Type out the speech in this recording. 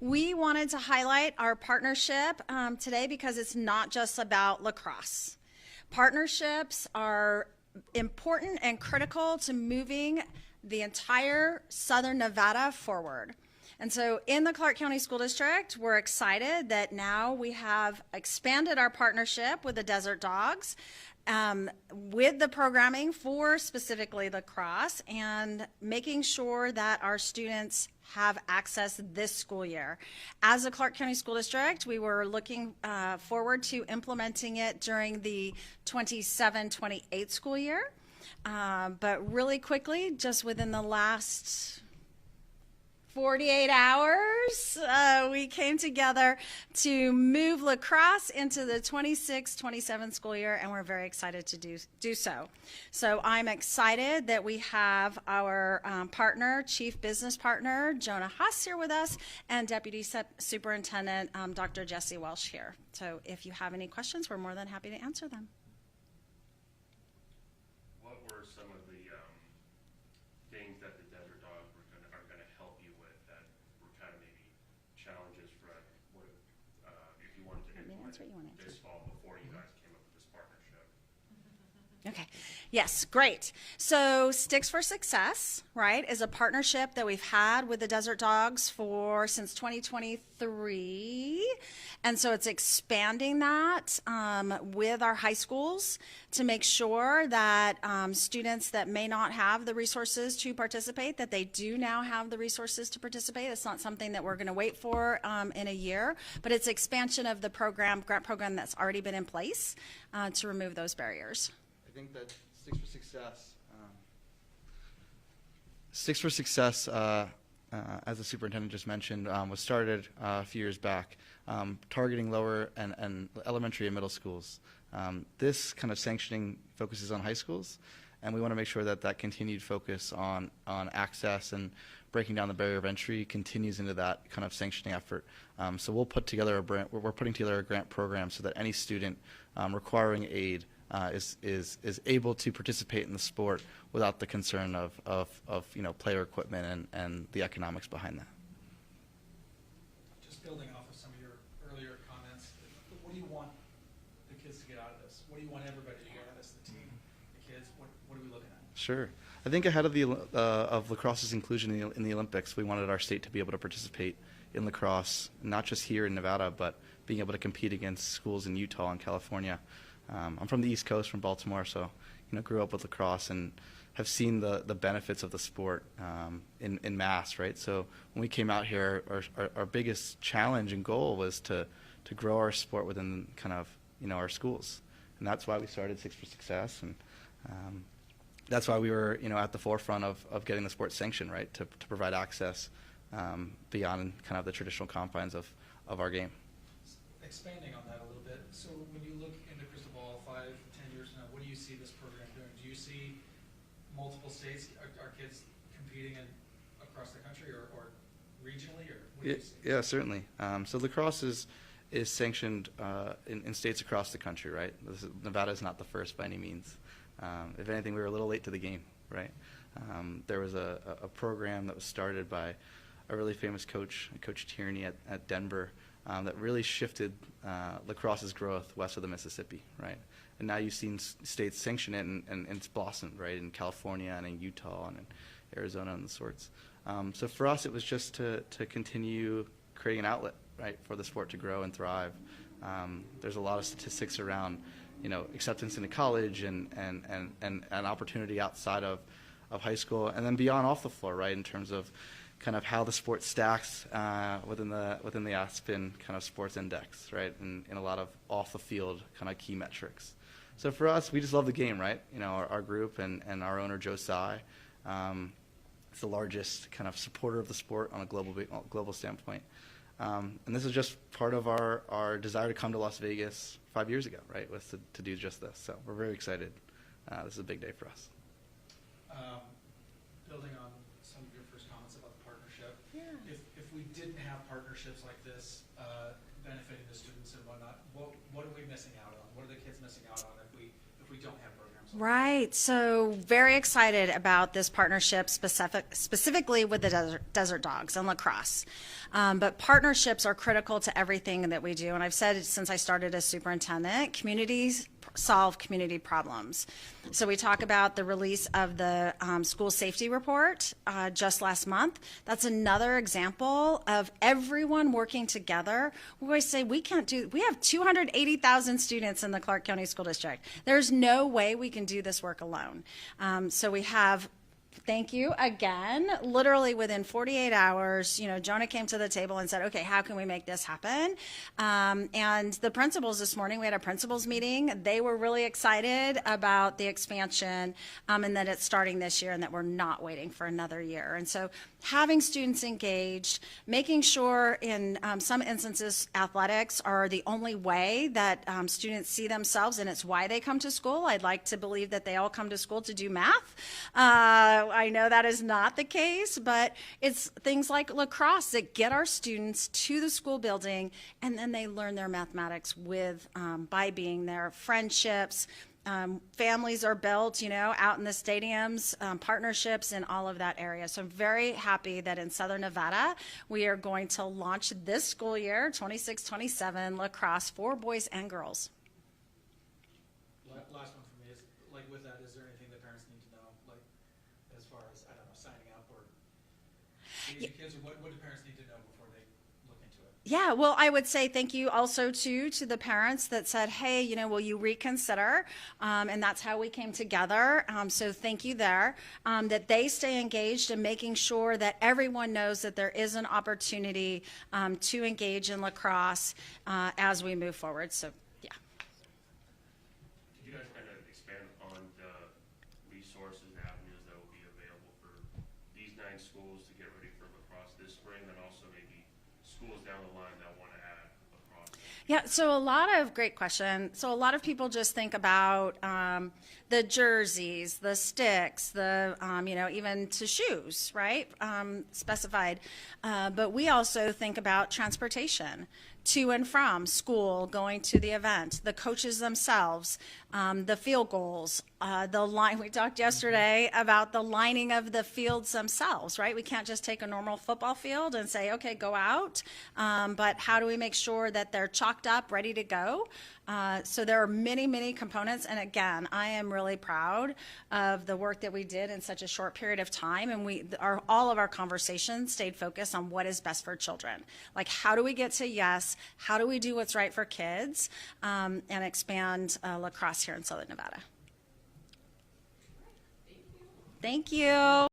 We wanted to highlight our partnership today because it's not just about lacrosse. Partnerships are important and critical to moving the entire Southern Nevada forward. And so in the Clark County School District, we're excited that now we have expanded our partnership with the Desert Dogs with the programming for specifically lacrosse and making sure that our students have access this school year. As a Clark County School District, we were looking forward to implementing it during the 27-28 school year. But really quickly, just within the last 48 hours, we came together to move lacrosse into the 26-27 school year, and we're very excited to do so. So I'm excited that we have our partner, Chief Business Partner, Jonah Haas here with us, and Deputy Superintendent, Dr. Jesse Welsh here. So if you have any questions, we're more than happy to answer them. What were some of the things that the Desert Dogs are going to help you with that were kind of maybe challenges for what if you wanted to implement this fall before you guys came up with this partnership? Okay. Yes, great. So Sticks for Success, right, is a partnership that we've had with the Desert Dogs since 2023. And so it's expanding that with our high schools to make sure that students that may not have the resources to participate, that they do now have the resources to participate. It's not something that we're going to wait for in a year, but it's expansion of the grant program that's already been in place to remove those barriers. I think that Sticks for Success, as the superintendent just mentioned, was started a few years back, targeting lower and elementary and middle schools. This kind of sanctioning focuses on high schools, and we want to make sure that that continued focus on access and breaking down the barrier of entry continues into that kind of sanctioning effort. So we're putting together a grant program so that any student requiring aid is able to participate in the sport without the concern of player equipment and the economics behind that. Just building off of some of your earlier comments, what do you want the kids to get out of this? What do you want everybody to get out of this? The team, the kids, what are we looking at? Sure. I think ahead of of lacrosse's inclusion in the Olympics, we wanted our state to be able to participate in lacrosse, not just here in Nevada, but being able to compete against schools in Utah and California. I'm from the East Coast, from Baltimore, so grew up with lacrosse and have seen the benefits of the sport in mass, right? So when we came out here, our biggest challenge and goal was to grow our sport within kind of our schools, and that's why we started Sticks for Success, and that's why we were at the forefront of getting the sport sanctioned, right? To provide access beyond kind of the traditional confines of our game. Expanding on that a little bit, so when you look in the crystal ball 5-10 years from now, what do you see this program doing? Do you see multiple states, are kids competing across the country or regionally, or what do you see? Yeah, certainly. So lacrosse is sanctioned in states across the country, right? Nevada is not the first by any means. If anything, we were a little late to the game, right? There was a program that was started by a really famous coach, Coach Tierney at Denver, that really shifted lacrosse's growth west of the Mississippi, right? And now you've seen states sanction it, and it's blossomed, right, in California and in Utah and in Arizona and the sorts. So for us, it was just to continue creating an outlet, right, for the sport to grow and thrive. There's a lot of statistics around, acceptance into college and an opportunity outside of high school, and then beyond off the floor, right, in terms of kind of how the sport stacks within the Aspen kind of sports index, right, and a lot of off the field kind of key metrics. So for us, we just love the game, right? Our group and our owner Joe Tsai is the largest kind of supporter of the sport on a global standpoint, and this is just part of our desire to come to Las Vegas 5 years ago, right? Was to do just this. So we're very excited. This is a big day for us. Building on some of your first comments about the partnership, Yeah. if we didn't have partnerships like this benefiting the students and whatnot, what are we missing out on? What are the kids missing out on if we don't have programs Right. So very excited about this partnership specifically with the Desert Dogs and lacrosse. But partnerships are critical to everything that we do. And I've said it since I started as superintendent, communities solve community problems. So we talk about the release of the school safety report just last month. That's another example of everyone working together. We always say we have 280,000 students in the Clark County School District. There's no way we can do this work alone. So we have, thank you again, literally within 48 hours, Jonah came to the table and said, okay, how can we make this happen? And the principals this morning, we had a principals meeting. They were really excited about the expansion and that it's starting this year and that we're not waiting for another year. And so having students engaged, making sure in some instances athletics are the only way that students see themselves and it's why they come to school. I'd like to believe that they all come to school to do math. I know that is not the case, but it's things like lacrosse that get our students to the school building and then they learn their mathematics by being there. Friendships, families are built, out in the stadiums, partnerships in all of that area. So I'm very happy that in Southern Nevada, we are going to launch this school year, 26-27, lacrosse for boys and girls. Last one for me is, with that, is there anything that parents need to know, as far as, I don't know, signing up or engaging kids, or what do parents need to know before they look into it? Yeah, well, I would say thank you also to the parents that said, hey, will you reconsider? And that's how we came together. So thank you there. That they stay engaged and making sure that everyone knows that there is an opportunity to engage in lacrosse as we move forward. So, yeah. Could you guys kind of expand on the resources and avenues that will be available for these 9 schools to get ready for lacrosse this spring, and also maybe schools down the line that want to add lacrosse? Yeah, so great question. So a lot of people just think about the jerseys, the sticks, even to shoes, right? Specified. But we also think about transportation to and from school, going to the event, the coaches themselves, the field goals, the line. We talked yesterday about the lining of the fields themselves, right? We can't just take a normal football field and say, okay, go out. But how do we make sure that they're chalked up, ready to go? So there are many, many components. And again, I am really proud of the work that we did in such a short period of time. And all of our conversations stayed focused on what is best for children. Like, how do we get to yes? How do we do what's right for kids and expand lacrosse here in Southern Nevada? Thank you.